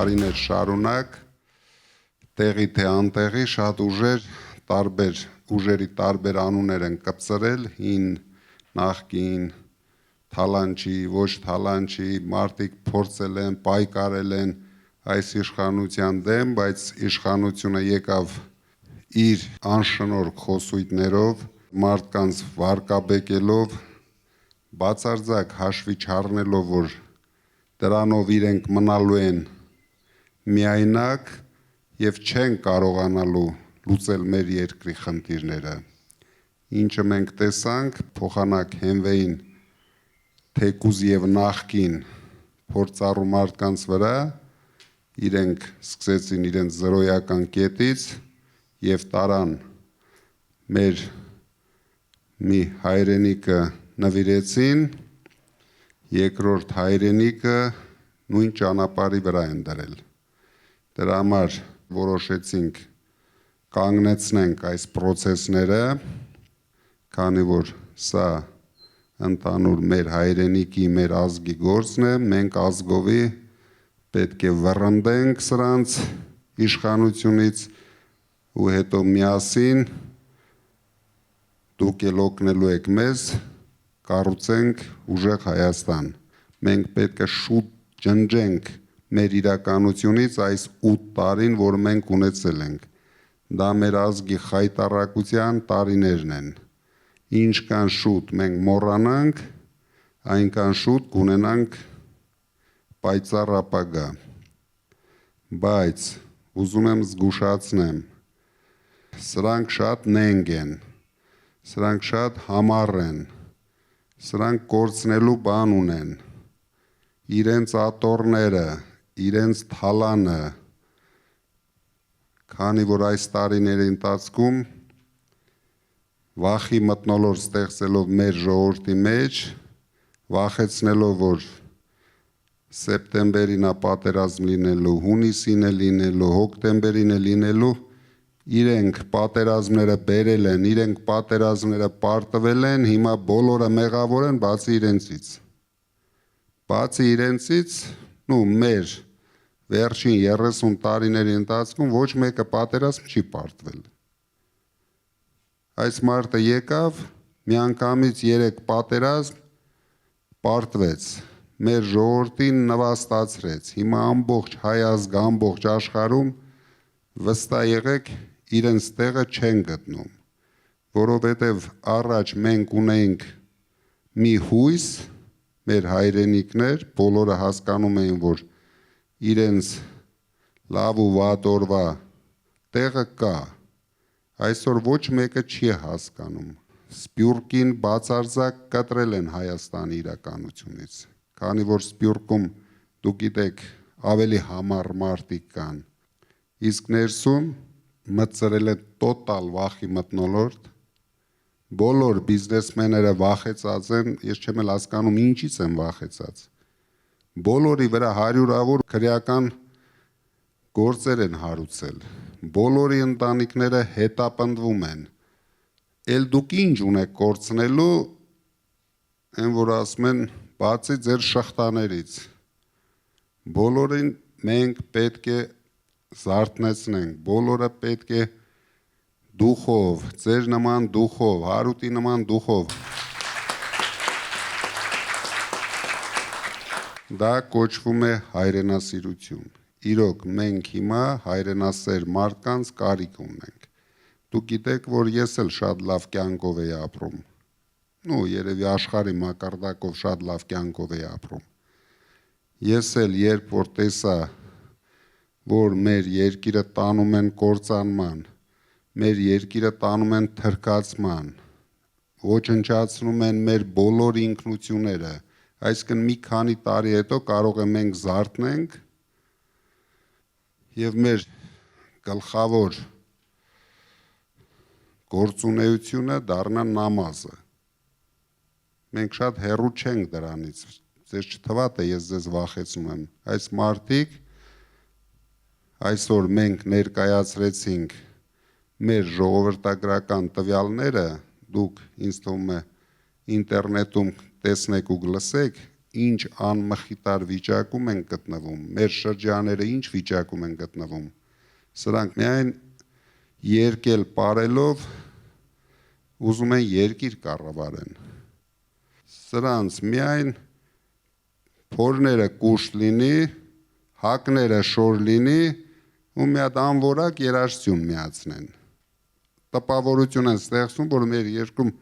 տարիներ շարունակ տեղի թե անտեղի շատ ուժերի տարբեր անուններ են կպցրել, հին, նախկին, թալանչի, ոչ թալանչի, մարդիկ փորձել են, պայքարել են այս իշխանության դեմ, բայց իշխանությունը եկավ իր անշնորհք խոսույթներով, մարդկանց վարկաբեկելով, բացարձակ հաշվի չառնելով, որ դրանով իրենք մնալու են միայնակ եւ չեն կարողանալու լուծել մեր երկրի խնդիրները, ինչը մենք տեսանք փոխանակ հենվեին թեկուզ եւ նախկին փորձառու մարդկանց վրա, իրենք սկսեցին իրենց զրոյական կետից եւ տարան մեր մի հայրենիքը նվիրեցին, երկրորդ հայրենիքը նույն ճանապարհի վրա են դրել։ Դրա համար որոշեցինք կանգնեցնենք այս process-ները, քանի որ սա ընդհանուր մեր հայրենիքի, մեր ազգի գործն է, մենք ազգովի պետք է վռնդենք սրանց իշխանությունից ու հետո միասին դուք էլ օգնելու եք մեզ կառուցենք ուժեղ Հայաստան։ Մենք պետք է շուտ ջնջենք մեր իրականությունից այս 8 տարին, որ մենք ունեցել ենք։ Դա մեր ազգի խայտառակության տարիներն են։ Ինչքան շուտ մենք մոռանանք, այնքան շուտ կունենանք պայծառ ապագա։ Բայց ուզում եմ զգուշացնեմ, սրանք շատ նենգ են, սրանք շատ համառ են, սրանք կորցնելու բան ունեն, իրենց աթոռները, իրենց թալանը, քանի որ այս տարիների ընթացքում վախի մթնոլորտ ստեղծելով մեր ժողովրդի մեջ, վախեցնելով, որ սեպտեմբերին է պատերազմ լինելու, հունիսին է լինելու, հոկտեմբերին է լինելու, իրենք պատերազմները բերել են, իրենք պատերազմները պարտվել են, հիմա բոլորը մեղավոր են, բացի իրենցից։ Բացի իրենցից, մեր վերջին 30 տարիների ընթացքում ոչ մեկը պատերազմ չի պարտվել։ Այս մարդը եկավ, միանգամից 3 պատերազմ պարտվեց, մեր ժողովրդին նվաստացրեց, հիմա ամբողջ հայ ազգ, ամբողջ աշխարհում վստահ եղեք իրենց տեղը չեն գտնում, որովհետև առաջ մենք ունեինք մի հույս, մեր հայրենիքներ, բոլորը հասկանում էին, որ իրենց լավ ու վատ օրվա տեղը կա, այսօր ոչ մեկը չի հասկանում, Սփյուռքին բացարձակ կտրել են Հայաստանի իրականությունից, քանի որ Սփյուռքում դուք գիտեք ավելի համառ մարդիկ կան, իսկ ներսում մտցրել է տոտալ վախի մթնոլորտ, բոլոր բիզնեսմենները վախեցած են, ես չեմ էլ հասկանում ինչից են վախեցած, բոլորի վրա հարյուրավոր քրեական գործեր են հարուցել, բոլորի ընտանիքները հետապնդվում են, էլ դուք ինչ ունեք կորցնելու, են որ ասում են բացի ձեր շղթաներից, բոլորին մենք պետք է զարթնեցնենք, բոլորը պետք է դուխով, ձեր նման դուխով, Հարութի նման դուխով, դա կոչվում է հայրենասիրություն, իրոք մենք հիմա հայրենասեր մարդկանց կարիք ունենք, դուք գիտեք, որ ես էլ շատ լավ կյանքով էի ապրում, երևի աշխարհի մակարդակով շատ լավ կյանքով էի ապրում, ես էլ երբ որ տեսա, որ մեր երկիրը տանում են կործանման, մեր երկիրը տանում են թրքացման, ոչնչացնում են մեր բոլոր ինքնությունները, այսինքն մի քանի տարի հետո կարող է մենք զարթնենք եւ մեր գլխավոր գործունեությունը դառնա նամազը։ Մենք շատ հեռու չենք դրանից, ձեզ չթվա թե ես ձեզ վախեցնում եմ, այս մարդիկ այսօր մենք ներկայացրեցինք մեր ժողովրդագրական տվյալները, դուք ինձ թվում է ինտերնետում տեսնեք ու լսեք, ինչ անմխիտար վիճակում են գտնվում, մեր շրջաները ինչ վիճակում են գտնվում, սրանք միայն երկել պարելով ուզում են երկիր կառավարեն, սրանց միայն փորները կուշտ լինի, հակները շոր լինի ու մի հատ անորակ երաժշտություն միացնեն, տպավորություն են ստեղծում, որ մեր երկրում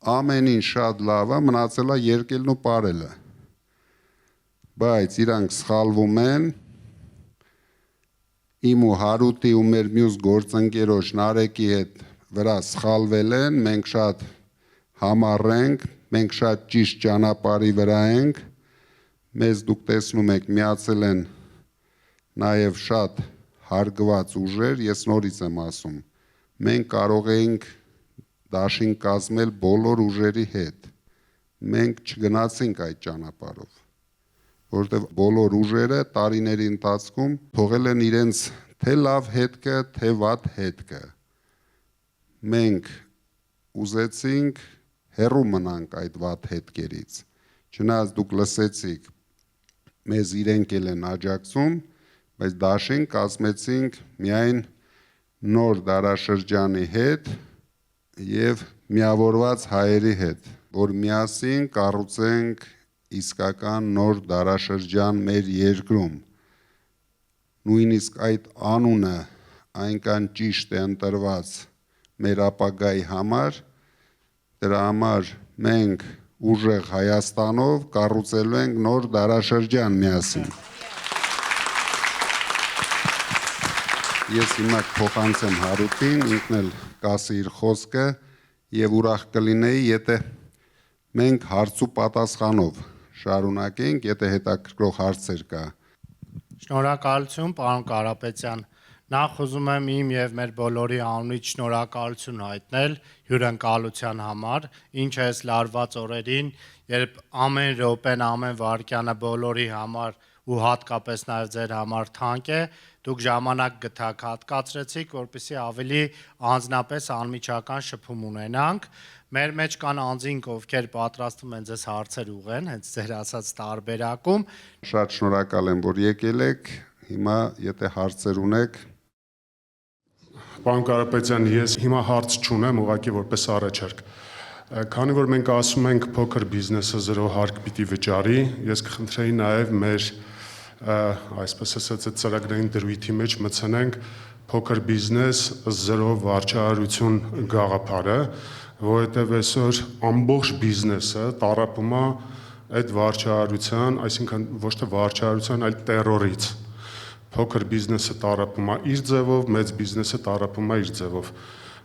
ամեն ինչ շատ լավ է, մնացել է երկելն ու պարելը, բայց իրանք սխալվում են, իմ ու Հարութի ու մեր մյուս գործընկերոջ Նարեկի հետ վրա սխալվել են, մենք շատ համառ ենք, մենք շատ ճիշտ ճանապարհի վրա ենք, մեզ դուք տեսնում եք միացել են նաև շատ հարգված ուժեր, ես նորից եմ ասում, մենք կարող էինք դաշին կազմել բոլոր ուժերի հետ, մենք չգնացինք այդ ճանապարհով, որտեղ բոլոր ուժերը տարիների ընթացքում թողել են իրենց թե լավ հետքը, թե վատ հետքը, մենք ուզեցինք հեռու մնանք այդ վատ հետքերից, չնայած դուք լսեցիք, մեզ իրենք էլ են աջակցում, բայց դաշին կազմեցինք միայն նոր դարաշրջանի հետ և միավորված հայերի հետ, որ միասին կառուցենք իսկական նոր դարաշրջան մեր երկրում, նույնիսկ այդ անունը այնքան ճիշտ է ընտրված մեր ապագայի համար, դրա համար մենք ուժեղ Հայաստանով կառուցելու ենք նոր դարաշրջան միասին։ Ես հիմա փոխանցեմ Հարութին, ինքն էլ կասի իր խոսքը եւ ուրախ կլինեի, եթե մենք հարց ու պատասխանով շարունակենք, եթե հետաքրքրող հարցեր կա։ Շնորհակալություն, պարոն Կարապետյան։ Նախ ուզում եմ իմ եւ մեր բոլորի անունից շնորհակալություն հայտնել հյուրընկալության համար, ինչը այս լարված օրերին, երբ ամեն րոպեն, ամեն վայրկյանը բոլորի համար ու հատկապես նաեւ ձեր համար թանկ է, դուք ժամանակ գտաք, հատկացրեցիք, որպեսզի ավելի անձնապես անմիջական շփում ունենանք։ Մեր մեջ կան անձինք, ովքեր պատրաստվում են ձեզ հարցեր ուղղեն, հենց ձեր ասած տարբերակում։ Շատ շնորհակալ եմ, որ եկել եք։ Հիմա եթե հարցեր ունեք, Պարոն Կարապետյան, ես հիմա հարց չունեմ, ուղղակի որպես առաջարկ։ Քանի որ մենք ասում ենք փոքր բիզնեսը զրո հարկ պիտի վճարի, ես կխնդրեի նաև մեր այսպես ասած այդ ծրագրային դրույթի մեջ մտցնենք փոքր բիզնես զրո վարչարություն գաղափարը, որովհետև այսօր ամբողջ բիզնեսը տառապում է այդ վարչարության, այսինքն ոչ թե վարչարության, այլ տերորից։ Փոքր բիզնեսը տառապում է իր ձևով, մեծ բիզնեսը տառապում է իր ձևով։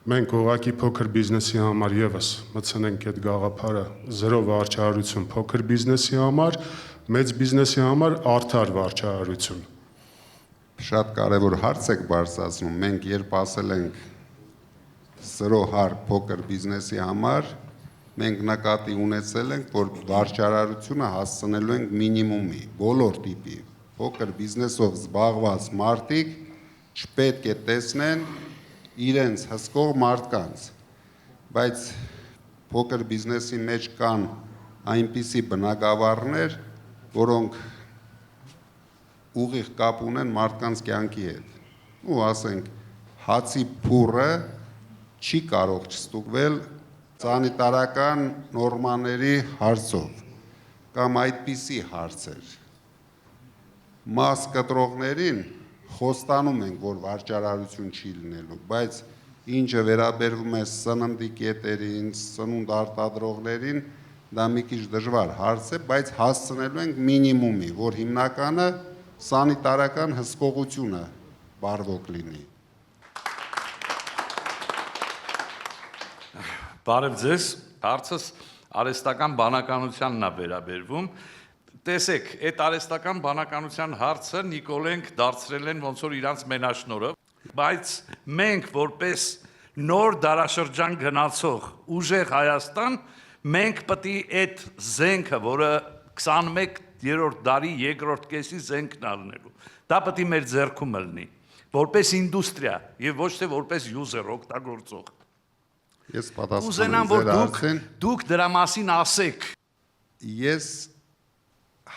Մենք ուղղակի փոքր բիզնեսի համար եւս մտցնենք այդ գաղափարը զրո վարչարություն փոքր բիզնեսի համար, մեծ բիզնեսի համար արդար վարչարություն։ Շատ կարևոր հարց եք բարձրացնում։ Մենք երբ ասել ենք զրո հարկ փոքր բիզնեսի համար, մենք նկատի ունեցել ենք, որ վարչարարությունը հասցնելու ենք մինիմումի, բոլոր տիպի։ Փոքր բիզնեսով զբաղված մարդիկ չպետք է տեսնեն իրենց հսկող մարդկանց, բայց փոքր բիզնեսի մեջ կան այնպիսի բնագավառներ, որոնք ուղիղ կապ ունեն մարդկանց կյանքի հետ։ Ու ասենք, հացի փուռը չի կարող չստուգվել սանիտարական նորմաների հարցով, կամ այդպիսի հարցեր։ Մաս կտրողներին խոստանում ենք, որ վարչարարություն չի լինելու, բայց ինչը վերաբերվում է սննդի կետերին, սնունդ արտադրողներին, դա մի քիչ դժվար հարց է, բայց հասցնելու ենք մինիմումի, որ հիմնականը սանիտարական հսկողությունը բարվոք լինի։ Բարև ձեզ, հարցս արհեստական բանականությանն է վերաբերվում։ Տեսեք, այդ արհեստական բանականության հարցը Նիկոլենք դարձրել են ոնց որ իրանց մենաշնորհը, բայց մենք որպես նոր դարաշրջան գնացող ուժեղ Հայաստան, մենք պետք է այդ զենքը, որը 21-րդ դարի երկրորդ կեսի զենքն առնելու, դա պետք է մեր ձեռքում լինի, որպես ինդուստրիա եւ ոչ թե որպես յուզեր օգտագործող։ Ես պատասխանում Ուզենամ, որ դուք դրա մասին ասեք։ Ես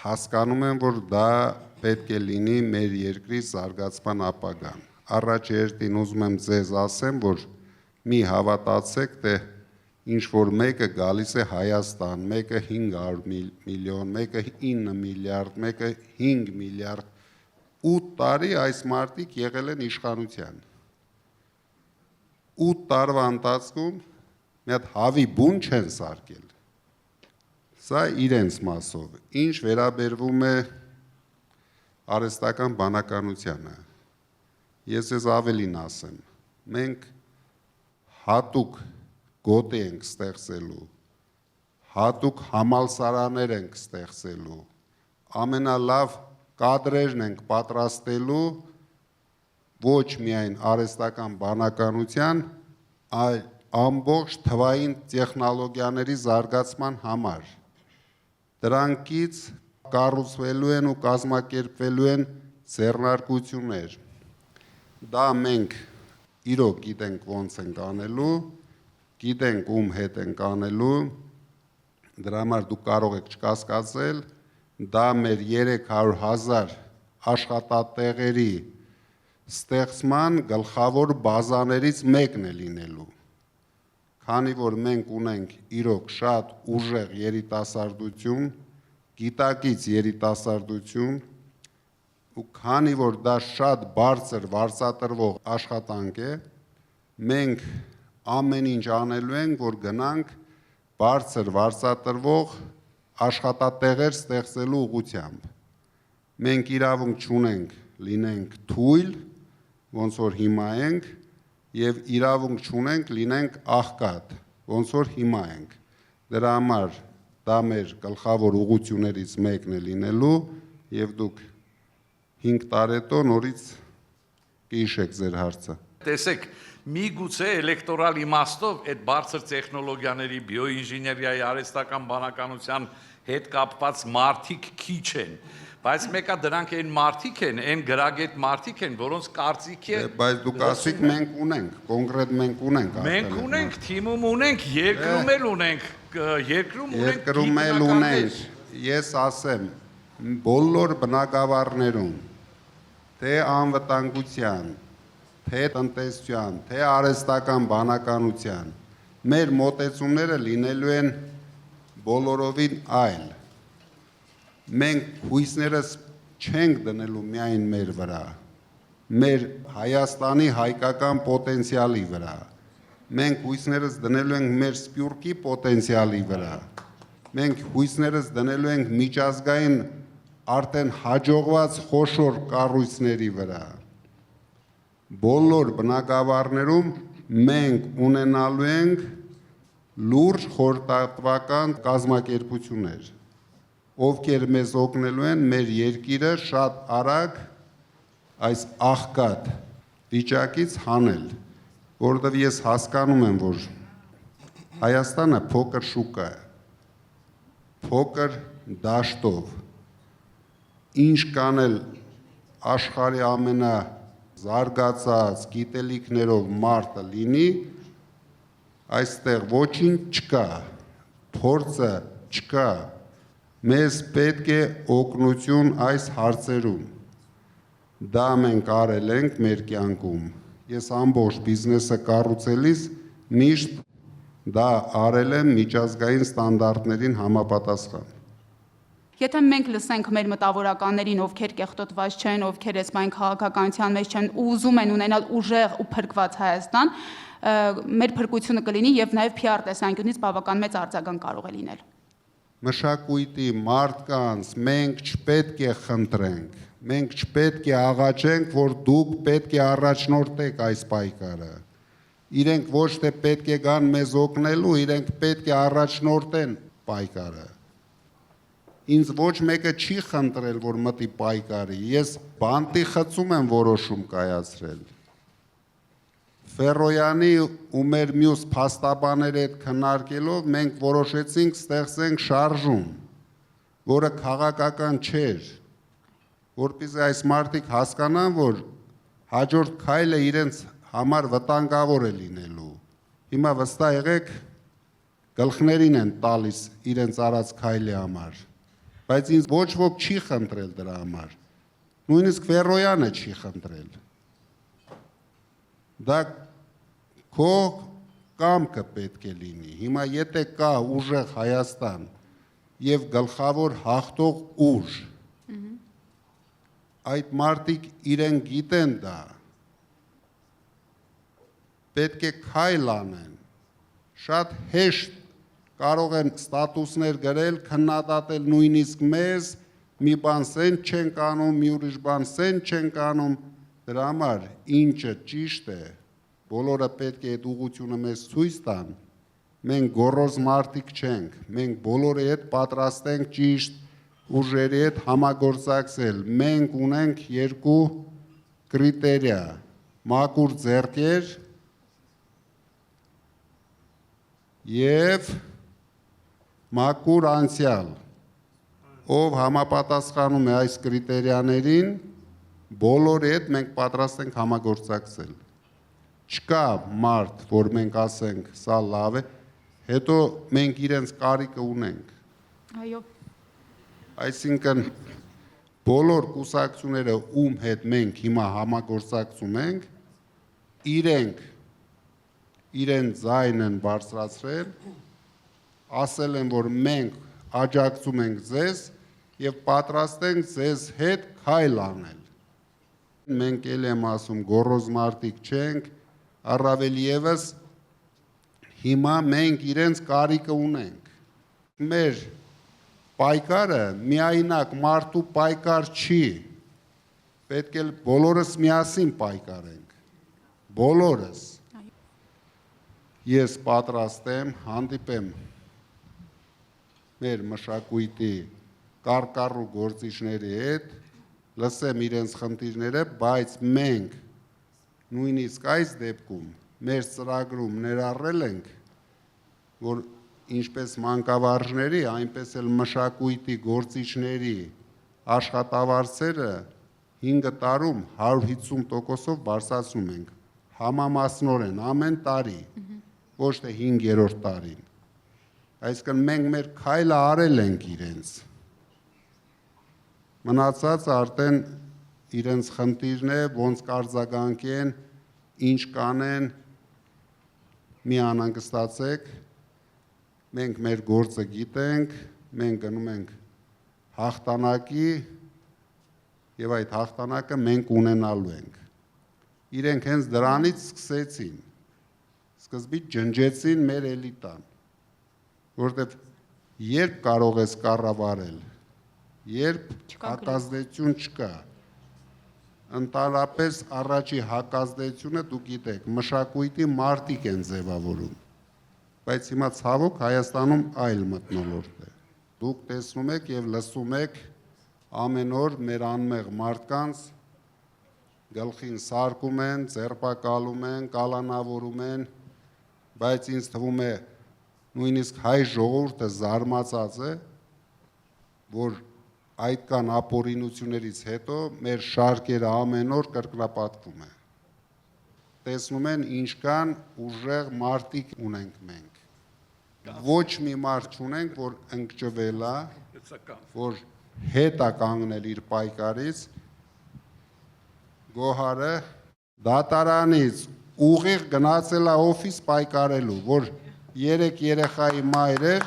հասկանում եմ, որ դա պետք է լինի մեր երկրի զարգացման ապագան։ Առաջ երթին ուզում եմ ձեզ ասեմ, որ մի հավատացեք, թե ինչ որ մեկը գալիս է Հայաստան, մեկը 500 միլիոն, մեկը 9 միլիարդ, մեկը 5 միլիարդ, 8 տարի այս մարդիկ եղել են իշխանության։ 8 տարվա ընթացքում մի հատ հավի բուն չեն սարքել։ Սա իրենց մասով։ Ինչ վերաբերվում է արհեստական բանականությանը, ես ավելին ասեմ, մենք հատուկ գոտի ենք ստեղծելու, հատուկ համալսարաններ ենք ստեղծելու, ամենալավ կադրերն ենք պատրաստելու ոչ միայն արհեստական բանականության, այլ ամբողջ թվային տեխնոլոգիաների զարգացման համար։ Դրանքից կառուցվելու են ու կազմակերպվելու են ձեռնարկություններ։ Դա մենք իրոք գիտենք ոնց ենք անելու, գիտենք ում հետ ենք անելու, դրա համար դուք կարող եք չկասկածել, դա մեր 300,000 աշխատատեղերի ստեղծման գլխավոր բազաներից մեկն է լինելու։ Քանի որ մենք ունենք իրոք շատ ուժեղ երիտասարդություն, գիտակից երիտասարդություն, ու քանի որ դա շատ բարձր վարձատրվող աշխատանք է, մենք ամեն ինչ անելու ենք, որ գնանք բարձր վարձատրվող աշխատատեղեր ստեղծելու ուղղությամբ։ Մենք իրավունք չունենք լինենք թույլ, ոնց որ հիմա ենք, եւ իրավունք չունենք լինենք աղքատ, ոնց որ հիմա ենք։ Դրա համար դա մեր գլխավոր ուղղություններից մեկն է լինելու եւ դուք 5 տարի հետո նորից կհիշեք ձեր հարցը։ Տեսեք, միգուցե էլեկտորալ իմաստով այդ բարձր տեխնոլոգիաների, բիոինժեներիայի, արհեստական բանականության հետ կապված մարդիկ քիչ են, բայց մեկը դրանք այն մարդիկ են, այն գրագետ մարդիկ են, որոնց կարծիքի է։ Բայց դուք ասիք մենք ունենք, կոնկրետ մենք ունենք։ Մենք ունենք, թիմում ունենք, երկրում էլ ունենք, երկրում էլ ունենք։ Ես ասեմ, բոլոր բնակավարներում, թե անվտանգության, թե տնտեսության, թե արհեստական բանականության, մեր մոտեցումները լինելու են բոլորովին այլ։ Մենք հույսներս չենք դնելու միայն մեր վրա, մեր Հայաստանի հայկական պոտենցիալի վրա, մենք հույսներս դնելու ենք մեր սփյուռքի պոտենցիալի վրա, մենք հույսներս դնելու ենք միջազգային արդեն հաջողված խոշոր կառույցների վրա։ Բոլոր բնակավարներում մենք ունենալու ենք լուրջ խորհրդատվական կազմակերպություններ, ովքեր մեզ օգնելու են մեր երկիրը շատ արագ այս աղքատ վիճակից հանել, որովհետև ես հասկանում եմ, որ Հայաստանը փոքր շուկա է, փոքր դաշտով, ինչ կանել աշխարհի ամենազարգացած գիտելիքներով մարդը լինի, այստեղ ոչինչ չկա, փորձը չկա, մեզ պետք է օգնություն այս հարցերում։ Դա մենք արել ենք մեր կյանքում։ Ես ամբողջ բիզնեսը կառուցելիս միշտ դա արել եմ միջազգային ստանդարտներին համապատասխան։ Եթե մենք լսենք մեր մտավորականներին, ովքեր կեղտոտված չեն, ովքեր այսպայն քաղաքականության մեջ չեն ու ուզում են ունենալ ուժեղ ու փրկված Հայաստան, մեր փրկությունը կլինի եւ նաեւ PR տեսանկյունից բավական մեծ արձագանք կարող է լինել։ Մշակույթի մարդկանց մենք չպետք է խնդրենք, մենք չպետք է աղաչենք, որ դուք պետք է առաջնորդեք այս պայքարը։ Իրենք ոչ թե պետք է գան մեզ օգնելու, իրենք պետք է առաջնորդեն պայքարը։ Ինձ ոչ մեկը չի խնդրել, որ մտի պայքարի, ես բանտի խցում եմ որոշում կայացրել։ Ֆերոյանի ու մեր մյուս փաստաբաների հետ քննարկելով մենք որոշեցինք ստեղծենք շարժում, որը քաղաքական չէր, որպեսզի այս մարդիկ հասկանան, որ հաջորդ քայլը իրենց համար վտանգավոր է լինելու։ Հիմա վստահ եղեք, գլխներին են տալիս իրենց արած քայլի համար։ Բայց ինձ ոչ ոք չի խնդրել դրա համար։ Նույնիսկ Ֆերոյանը չի խնդրել։ Դա քո կամքը պետք է լինի։ Հիմա եթե կա ուժեղ Հայաստան եւ գլխավոր հաղթող ուժ, այդ մարդիկ իրեն գիտեն դա, պետք է քայլ անեն, շատ հեշտ կարող են ստատուսներ գրել, քննադատել նույնիսկ մեզ, մի բան սենց չենք անում, մի ուրիշ բան սենց չենք անում, դրա համար ինչը ճիշտ է, բոլորը պետք է այդ ուղղությունը մեզ ցույց տան, մենք գոռոզ մարդիկ չենք, մենք բոլորի հետ պատրաստ ենք ճիշտ ուժերի հետ համագործակցել, մենք ունենք երկու կրիտերիա, մաքուր ձեռքեր եւ մաքուր անցյալ, ով համապատասխանում է այս կրիտերիաներին, բոլորի հետ մենք պատրաստ ենք համագործակցել։ Չկա մարդ, որ մենք ասենք, սա լավ է, հետո մենք իրենց կարիքը ունենք։ Այո։ Այսինքն բոլոր կուսակցությունները, ում հետ մենք հիմա համագործակցում ենք, իրեն ձայն են բարձրացրել, ասել են, որ մենք աջակցում ենք ձեզ եւ պատրաստ ենք ձեզ հետ քայլ անել։ Մենք էլ եմ ասում, գոռոզ մարդիկ չենք, առավել եւս հիմա մենք իրենց կարիքը ունենք։ Մեր պայքարը միայնակ մարդու պայքար չի, պետք է բոլորս միասին պայքարենք, բոլորս։ Ես պատրաստ եմ հանդիպեմ մեր մշակույթի կարկառու գործիչների հետ, լսեմ իրենց խնդիրները, բայց մենք նույնիսկ այս դեպքում մեր ծրագրում ներառել ենք, որ ինչպես մանկավարժների, այնպես էլ մշակույթի գործիչների աշխատավարձերը 5 տարում 150%-ով բարձրացնում ենք, համամասնորեն ամեն տարի, ոչ թե 5-րդ տարին։ Այսինքն մենք մեր քայլը արել ենք իրենց։ Մնացածը արդեն իրենց խնդիրն է, ոնց կարձագանքեն, ինչ կանեն, մի անհանգստացեք, մենք մեր գործը գիտենք, մենք գնում ենք հաղթանակի եւ այդ հաղթանակը մենք ունենալու ենք։ Իրենք հենց դրանից սկսեցին, սկզբից ջնջեցին մեր էլիտան, որտեվ երբ կարող ես կառավարել, երբ հակազդեցություն չկա, ընդհանրապես առաջի հակազդեցությունը դուք գիտեք, մշակույթի մարդիկ են ձևավորում, բայց հիմա ցավոք Հայաստանում այլ մթնոլորտ է։ Դուք տեսնում եք եւ լսում եք ամեն օր մեր անմեղ մարդկանց գլխին սարկում են, ձերբակալում են, կալանավորում են, բայց ինձ թվում է նույնիսկ հայ ժողովուրդը զարմացած է, որ այդքան ապօրինություններից հետո մեր շարքերը ամեն օր կրկնապատկվում է։ Տեսնում են ինչքան ուժեղ մարդիկ ունենք մենք։ Ոչ մի մարդ չունենք, որ ընկճվել է, որ հետ է կանգնել իր պայքարից, Գոհարը դատարանից ուղիղ գնացել է օֆիս պայքարելու, որ 3 երեխայի մայր էր,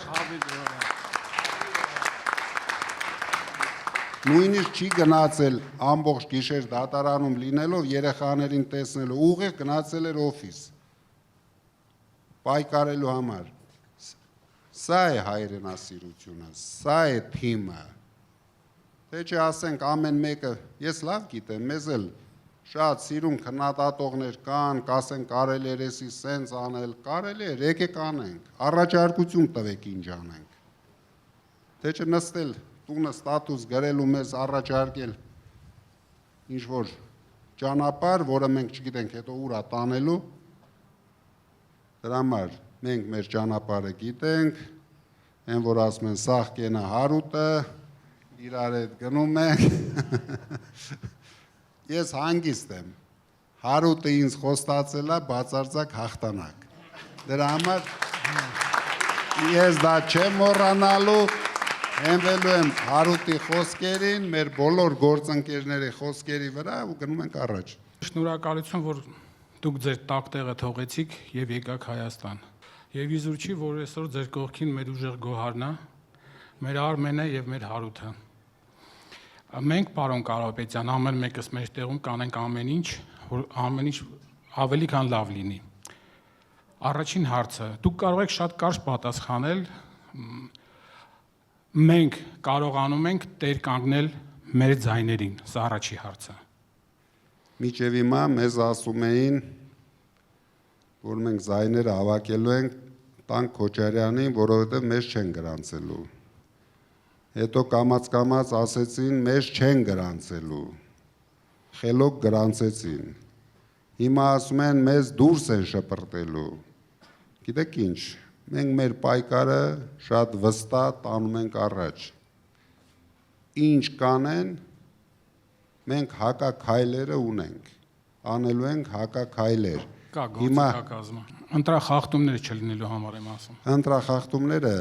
նույնիսկ չի գնացել ամբողջ գիշեր դատարանում լինելով, երեխաներին տեսնելու, ուղիղ գնացել էր օֆիս պայքարելու համար։ Սա է հայրենասիրությունը, սա է թիմը։ Թե չէ ասենք ամեն մեկը, ես լավ գիտեմ, մեզ էլ շատ սիրուն քննադատողներ կան, կասեն կարելի էր էսի սենց անել, կարելի էր, եկեք անենք, առաջարկություն տվեք ինչ անենք։ Թե չէ նստել տունը ստատուս գրելու մեզ առաջարկել ինչ-որ ճանապարհ, որը մենք չգիտենք հետո ուր է տանելու, դրա համար մենք մեր ճանապարհը գիտենք, այն որ ասում են սաղ կենա հարուտը, իրար հետ գնում ենք, ես հանգիստ եմ, հարուտը ինձ խոստացել է բացարձակ հաղթանակ, դրա համար ես դա չեմ մոռանալու, Հենվելու եմ Հարութի խոսքերին, մեր բոլոր գործընկերների խոսքերի վրա ու գնում ենք առաջ։ Շնորհակալություն, որ դուք ձեր տակ տեղը թողեցիք եւ եկաք Հայաստան։ Եվ իզուր չի, որ այսօր ձեր կողքին մեր ուժեղ Գոհարն է, մեր Արմենը եւ մեր Հարութը։ Մենք, պարոն Կարապետյան, ամեն մեկս մեր տեղում կանենք ամեն ինչ, որ ամեն ինչ ավելի քան լավ լինի։ Առաջին հարցը, դուք կարող եք շատ կարճ պատասխանել։ Մենք կարողանում ենք տեր կանգնել մեր ձայներին, սա առաջի հարցը։ Միջև հիմա մեզ ասում էին, որ մենք զայները հավաքելու ենք տանք Քոչարյանին, որովհետև մեզ չեն գրանցելու։ Հետո կամաց ասեցին, մեզ չեն գրանցելու։ Խելոք գրանցեցին։ Հիմա ասում են, մեզ դուրս են շպրտելու։ Գիտեք ինչ, մենք մեր պայքարը շատ վստահ տանում ենք առաջ։ Ինչ կանեն, մենք հակաքայլերը ունենք, անելու ենք հակաքայլեր։ Կա գործիքակազմը։ Ընտրախախտումներ չլինելու համար եմ ասում։ Ընտրախախտումները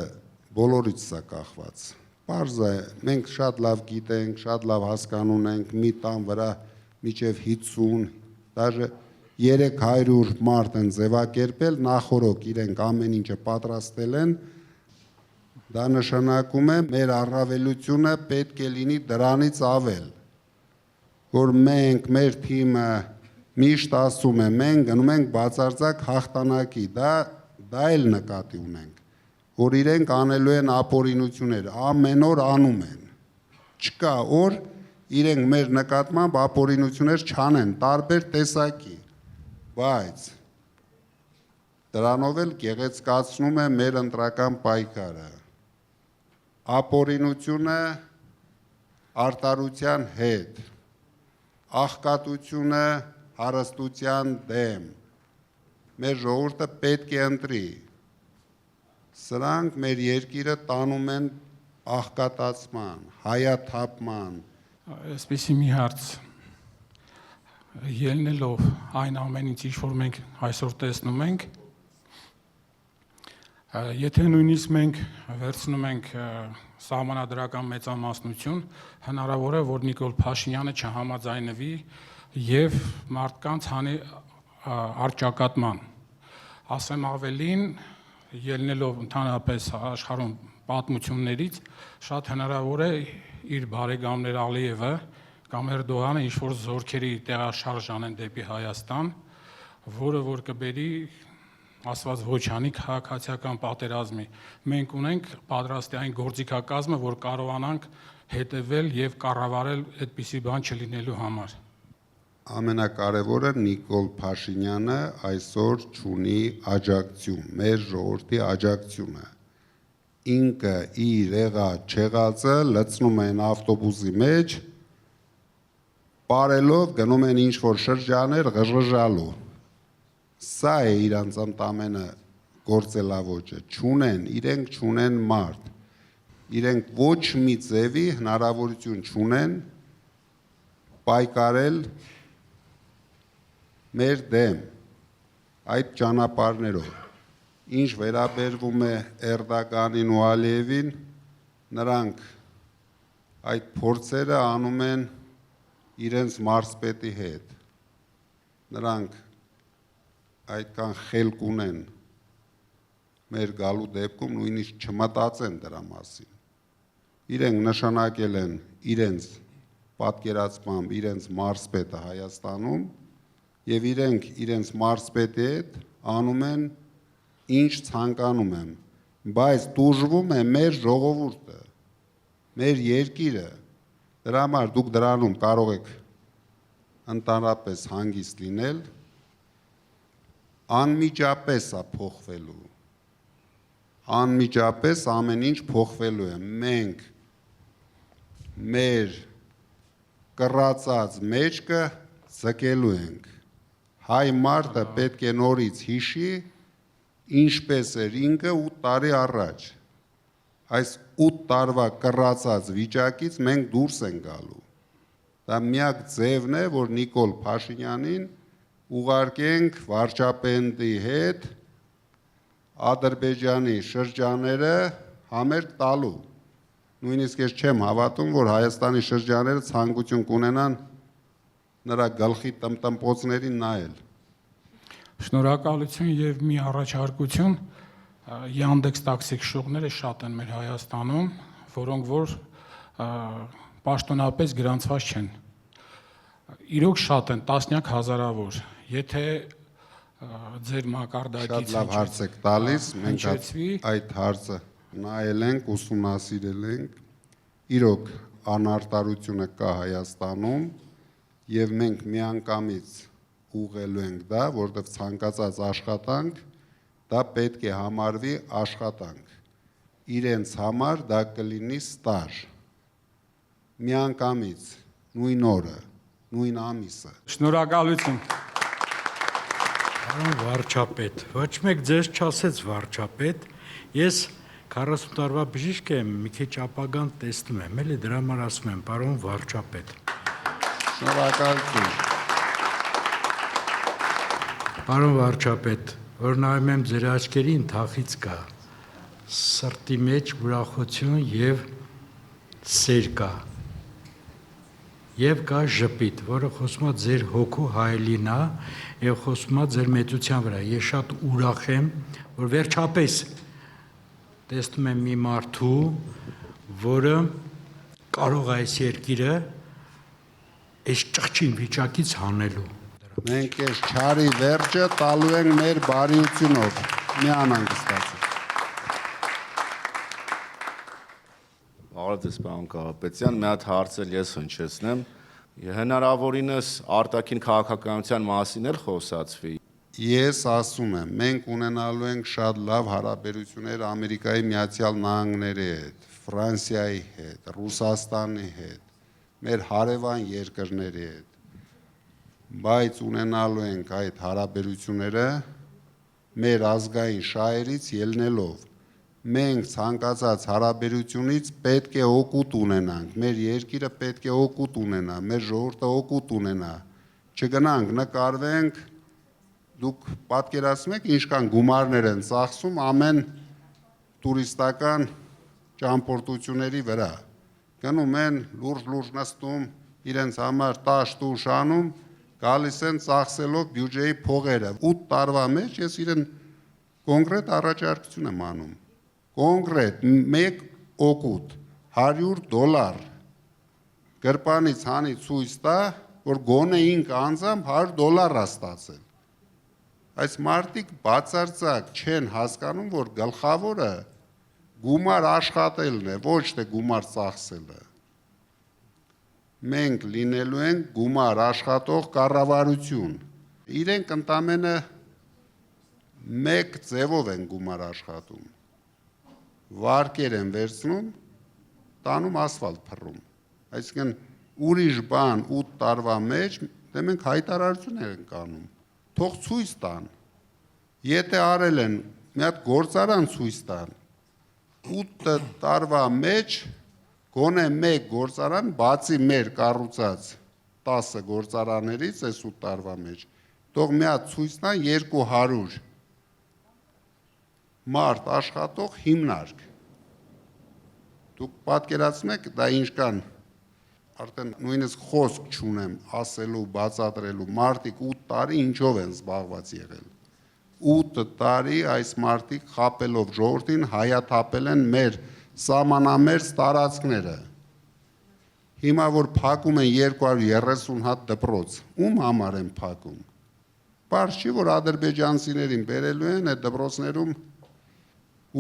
բոլորից է կախված։ Պարզ է, մենք շատ լավ գիտենք, շատ լավ հասկանում ենք, մի տան վրա միջև 50, դաժե 300 մարդ են ձևակերպել, նախորոք իրենք ամեն ինչը պատրաստել են, դա նշանակում է մեր առավելությունը պետք է լինի դրանից ավել, որ մենք, մեր թիմը միշտ ասում է, մենք գնում ենք բացարձակ հաղթանակի, դա էլ նկատի ունենք, որ իրենք անելու են ապօրինություններ, ամեն օր անում են, չկա օր իրենք մեր նկատմամբ ապօրինություններ չանեն, տարբեր տեսակի, բայց դրանով էլ գեղեցկացնում է մեր ընտրական պայքարը, ապօրինությունը արտարության հետ, աղքատությունը հարստության դեմ, մեր ժողովուրդը պետք է ընտրի, սրանք մեր երկիրը տանում են աղքատացման, հայաթափման։ Այսպեսի մի հարց, ելնելով այն ամենից, ինչ որ մենք այսօր տեսնում ենք, եթե նույնիսկ մենք վերցնում ենք սահմանադրական մեծամասնություն, հնարավոր է, որ Նիկոլ Փաշինյանը չհամաձայնվի եւ մարդկանց հանի արճակատման։ Ասեմ ավելին, ելնելով ընդհանրապես աշխարհում պատմություններից, շատ հնարավոր է իր բարեկամներ Ալիևը կամ Էրդողանը ինչ-որ զորքերի տեղաշարժ անեն դեպի Հայաստան, որը որ կբերի ասված ոչ անի քաղաքացիական պատերազմի։ Մենք ունենք պատրաստի այն գործիքակազմը, որ կարողանանք հետևել եւ կառավարել այդպիսի բան չլինելու համար։ Ամենակարևորը Նիկոլ Փաշինյանը այսօր ունի աջակցություն, մեր ժողովրդի աջակցությունը։ Ինքը իր չեղածը լցնում են ավտոբուսի մեջ, պարելով գնում են ինչ-որ շրջաներ ղժղժալու։ Սա է իրանց ընդամենը գործելավոճը, իրենք չունեն մարդ, իրենք ոչ մի ձևի հնարավորություն չունեն պայքարել մեր դեմ այդ ճանապարհներով, ինչ վերաբերվում է Էրդողանին ու Ալիևին, նրանք այդ փորձերը անում են իրենց մարզպետի հետ, նրանք այդքան խելք ունեն մեր գալու դեպքում նույնիսկ չմտածեն դրա մասին։ Իրենք նշանակել են իրենց պատկերացմամբ իրենց մարզպետը Հայաստանում եւ իրենք իրենց մարզպետի հետ անում են ինչ ցանկանում են, բայց դժվում է մեր ժողովուրդը, մեր երկիրը, դրա համար դուք դրանում կարող եք ընդհանրապես հանգիստ լինել, անմիջապես է փոխվելու, անմիջապես ամեն ինչ փոխվելու է, մենք մեր կռացած մեջքը ձգելու ենք, հայ մարդը պետք է նորից հիշի, ինչպես էր ինքը 8 տարի առաջ, այս 8 տարվա կռացած վիճակից մենք դուրս ենք գալու, դա միակ ձևն է, որ Նիկոլ Փաշինյանին ուղարկենք վարչապետի հետ Ադրբեջանի շրջանները համերգ տալու, նույնիսկ ես չեմ հավատում, որ Հայաստանի շրջանները ցանկություն կունենան նրա գլխի տմտմպոցներին նայել։ Շնորհակալություն եւ մի առաջարկություն Yandex տաքսի քշողները շատ են մեր Հայաստանում, որոնք որ պաշտոնապես գրանցված չեն։ Իրոք շատ են, տասնյակ հազարավոր։ Եթե ձեր մակարդակից Շատ լավ հարց եք տալիս, մենք հնչեցվի, այդ հարցը նայել ենք, ուսումնասիրել ենք։ Իրոք անարտարությունը կա Հայաստանում եւ մենք միանգամից ուղղելու ենք դա, որովհետեւ ցանկացած աշխատանք դա պետք է համարվի աշխատանք։ Իրենց համար դա կլինի ստաժ։ Միանգամից, նույն օրը, նույն ամիսը։ շնորհակալություն։ Պարոն վարչապետ, ոչ մեկ ձեզ չասեց վարչապետ, ես 40 տարվա բժիշկ եմ, մի քիչ ապագան տեսնում եմ, էլի դրա համար ասում եմ, պարոն վարչապետ։ Շնորհակալություն։ Պարոն վարչապետ, որ նայում եմ ձեր աչքերին թախից կա, սրտի մեջ ուրախություն եւ սեր կա։ Եվ կա ժպիտ, որը խոսում է ձեր հոգու հայելին է եւ խոսում է ձեր մեծության վրա։ Ես շատ ուրախ եմ, որ վերջապես տեսնում եմ մի մարդու, որը կարող է այս երկիրը այս ճղճին վիճակից հանելու։ Մենք այս չարի վերջը տալու ենք մեր բարիությունով։ Մի անհանգստացեք։ Բարև ձեզ, պարոն Կարապետյան, մի հատ հարց էլ ես հնչեցնեմ։ Հնարավորինս արտաքին քաղաքականության մասին էլ խոսացվի։ Ես ասում եմ, մենք ունենալու ենք շատ լավ հարաբերություններ Ամերիկայի Միացյալ Նահանգների հետ, Ֆրանսիայի հետ, Ռուսաստանի հետ, մեր հարևան երկրների հետ։ Բայց ունենալու ենք այդ հարաբերությունները մեր ազգային շահերից ելնելով։ Մենք ցանկացած հարաբերությունից պետք է օգուտ ունենանք, մեր երկիրը պետք է օգուտ ունենա, մեր ժողովուրդը օգուտ ունենա։ Չգնանք, նկարվենք, դուք պատկերացնում եք ինչքան գումարներ են ծախսում ամեն տուրիստական ճամփորդությունների վրա։ Գնում են, լուրջ նստում, իրենց համար տաշ-տուշ անում, գալիս են ծախսելով բյուջեի փողերը։ 8 տարվա մեջ ես իրեն կոնկրետ առաջարկություն եմ անում։ Կոնկրետ մեկ օգուտ $100 գրպանից հանի ցույց տա, որ գոնե 5 անձամբ $100 ստացել։ Այս մարդիկ բացարձակ չեն հասկանում, որ գլխավորը գումար աշխատելն է, ոչ թե գումար ծախսելը։ Մենք լինելու ենք գումար աշխատող կառավարություն։ Իրենք ընդամենը մեկ ձևով են գումար աշխատում։ Վարկեր են վերցնում, տանում ասֆալտ փռում։ Այսինքն ուրիշ բան 8 տարվա մեջ դե մենք հայտարարություն ենք անում։ Թող ցույց տան։ Եթե արել են մի հատ գործարան ցույց տան, 8 տարվա մեջ գոնե մեկ գործարան բացի մեր կառուցած 10 գործարաններից այս 8 տարվա մեջ, թող մի հատ ցույց տան 200 մարդ աշխատող հիմնարկ։ Դուք պատկերացնում եք դա ինչքան արդեն նույնիսկ խոսք չունեմ ասելու, բացատրելու, մարդիկ 8 տարի ինչով են զբաղված եղել։ 8 տարի այս մարդիկ խապելով ժողովրդին հայաթափել են մեր սահմանամերձ տարածքները։ Հիմա որ փակում են 230 հատ դպրոց, ում համար են փակում։ Պարզ չի, որ ադրբեջանցիներին բերելու են այդ դպրոցներում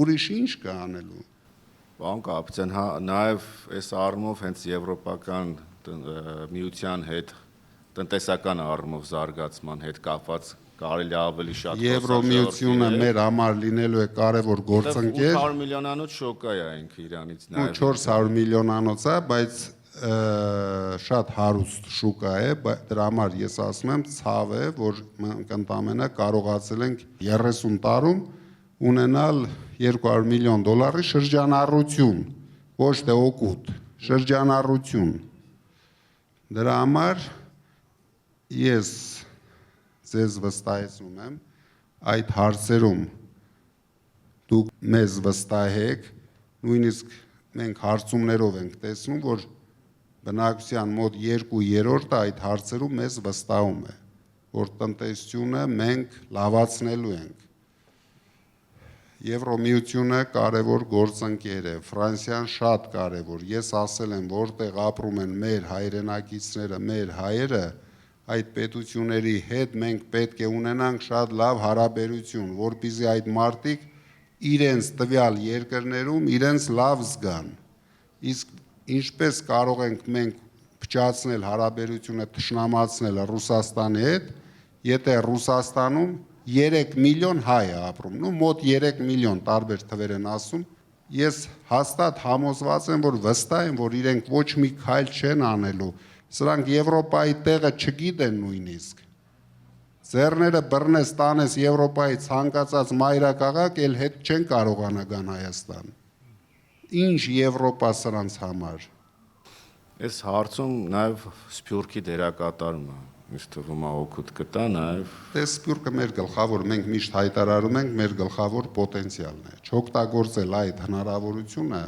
ուրիշ ինչ կա անելու։ Պարոն Կարապետյան, նաև այս առումով հենց եվրոպական միության հետ տնտեսական առումով զարգացման հետ կապված կարելի ավելի շատ Եվրոմիությունը մեր համար լինելու է կարևոր գործընկեր։ 800 միլիոնանոց շոկա է այնք Իրանից նաև։ 400 միլիոնանոց է, բայց շատ հարուստ շուկա է, դրա համար ես ասում եմ ցավ է, որ մենք ընդամենը կարողացել ենք 30 տարում ունենալ $200 միլիոն շրջանառություն, ոչ թե օգուտ, շրջանառություն։ Դրա համար ես ձեզ վստահեցնում եմ, այդ հարցերում դուք մեզ վստահեք, նույնիսկ մենք հարցումներով ենք տեսնում, որ բնակության մոտ 2/3-ը այդ հարցերում մեզ վստահում է, որ տնտեսությունը մենք լավացնելու ենք։ Եվրոմիությունը կարևոր գործընկեր է, Ֆրանսիան շատ կարևոր։ Ես ասել եմ, որտեղ ապրում են մեր հայրենակիցները, մեր հայերը, այդ պետությունների հետ մենք պետք է ունենանք շատ լավ հարաբերություն, որպեսզի այդ մարդիկ իրենց տվյալ երկրներում իրենց լավ զգան։ Իսկ ինչպես կարող ենք մենք փչացնել հարաբերությունը, թշնամացնել Ռուսաստանի հետ, եթե Ռուսաստանում 3 միլիոն հայ է ապրում, մոտ 3 միլիոն տարբեր թվեր են ասում, ես հաստատ համոզված եմ, որ վստահ եմ, որ իրենք ոչ մի քայլ չեն անելու, սրանք Եվրոպայի տեղը չգիտեն նույնիսկ։ Ձեռները բռնես տանես Եվրոպայի ցանկացած մայրաքաղաք, էլ հետ չեն կարողանա գան Հայաստան։ Ինչ Եվրոպա սրանց համար։ Այս հարցում նաև Սփյուռքի դերակատարումը ինձ թվում է օգուտ կտա նաև։ Դե Սփյուռքը մեր գլխավոր, մենք միշտ հայտարարում ենք, մեր գլխավոր պոտենցիալն է։ Չօգտագործել այդ հնարավորությունը,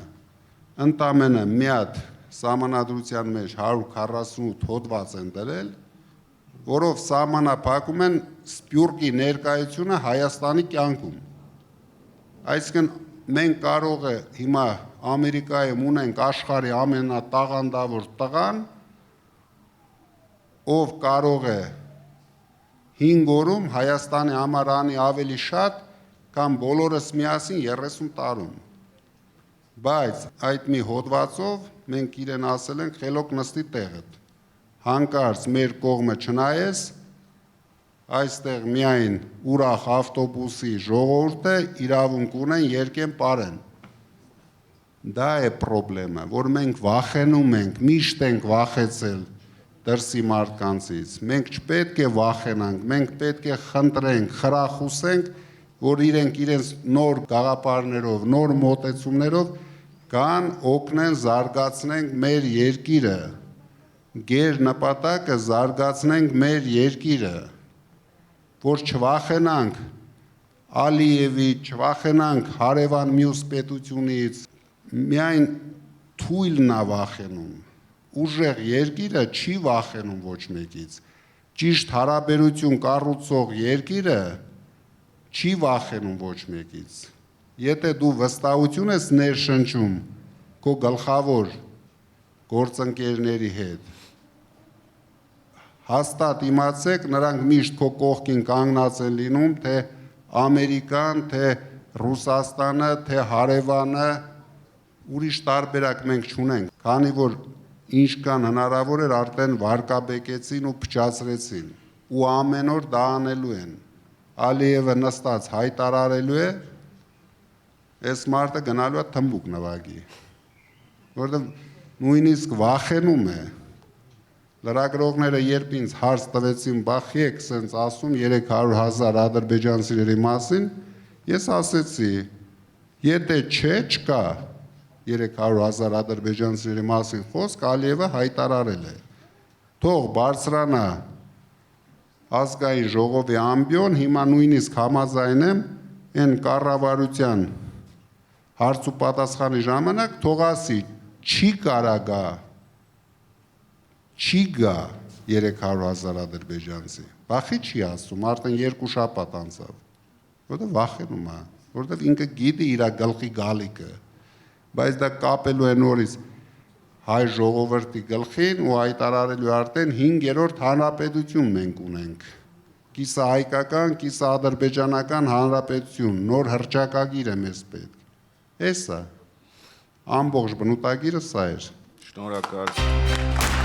ընդամենը մի հատ սահմանադրության մեջ 148 հոդված են դրել, որով սահմանափակում են Սփյուռքի ներկայությունը Հայաստանի կյանքում։ Այսինքն մենք կարող է հիմա Ամերիկայում ունենք աշխարհի ամենատաղանդավոր տղան, ով կարող է 5 օրում Հայաստանի համար անի ավելի շատ, քան բոլորս միասին 30 տարում։ Բայց այդ մի հոդվածով մենք իրեն ասել ենք խելոք նստի տեղդ։ Հանկարծ մեր կողմը չնայես, այստեղ միայն ուրախ ավտոբուսի ժողովուրդը իրավունք ունեն երկեն պարեն։ Դա է խնդրեմը, որ մենք վախենում ենք, միշտ ենք վախեցել դրսի մարդկանցից։ Մենք չպետք է վախենանք, մենք պետք է խնդրենք, խրախուսենք, որ իրենք իրենց նոր գաղափարներով, նոր մոտեցումներով կան օգնեն զարգացնենք մեր երկիրը։ Գեր նպատակը զարգացնենք մեր երկիրը, որ չվախենանք Ալիևի, չվախենանք հարևան մյուս պետությունից, միայն թույլն է վախենում։ Ուժեղ երկիրը չի վախենում ոչ մեկից։ Ճիշտ հարաբերություն կառուցող երկիրը չի վախենում ոչ մեկից։ Եթե դու վստահություն ես ներշնչում քո գլխավոր գործընկերների հետ, հաստատ իմացեք, նրանք միշտ քո կողքին կանգնած են լինում, թե Ամերիկան, թե Ռուսաստանը, թե հարևանը, ուրիշ տարբերակ մենք չունենք, քանի որ ինչքան հնարավոր էր արդեն վարկաբեկեցին ու փչացրեցին, ու ամեն օր դա անելու են։ Ալիևը նստած հայտարարելու է, այս մարդը գնալու է թմբուկ նվագի, որտեղ նույնիսկ վախենում է։ Լրագրողները երբ ինձ հարց տվեցին, բախի եք սենց ասում 300,000 ադրբեջանցիների մասին, ես ասեցի, եթե չկա 300,000 ադրբեջանցիների մասին խոսք, Ալիևը հայտարարել է։ Թող բարձրանա ազգային ժողովի ամբիոն, հիմա նույնիսկ համաձայն եմ այն կառավարության հարց ու պատասխանի ժամանակ թող ասի, չի կարա գա, չի գա 300,000 ադրբեջանցի։ Վախի չի ասում, արդեն 2 շաբաթ անցավ, որտեղ վախենում է, որտեղ ինքը գիտի իր գլխի գալիքը, բայց դա կապելու է նորից հայ ժողովրդի գլխին ու հայտարարելու արդեն 5-րդ հանրապետություն մենք ունենք։ Կիսա հայկական, կիսա ադրբեջանական հանրապետություն, նոր հռչակագիր է մեզ պետք։ Էսա ամբողջ բնութագիրը սա էր։ Շնորհակալ։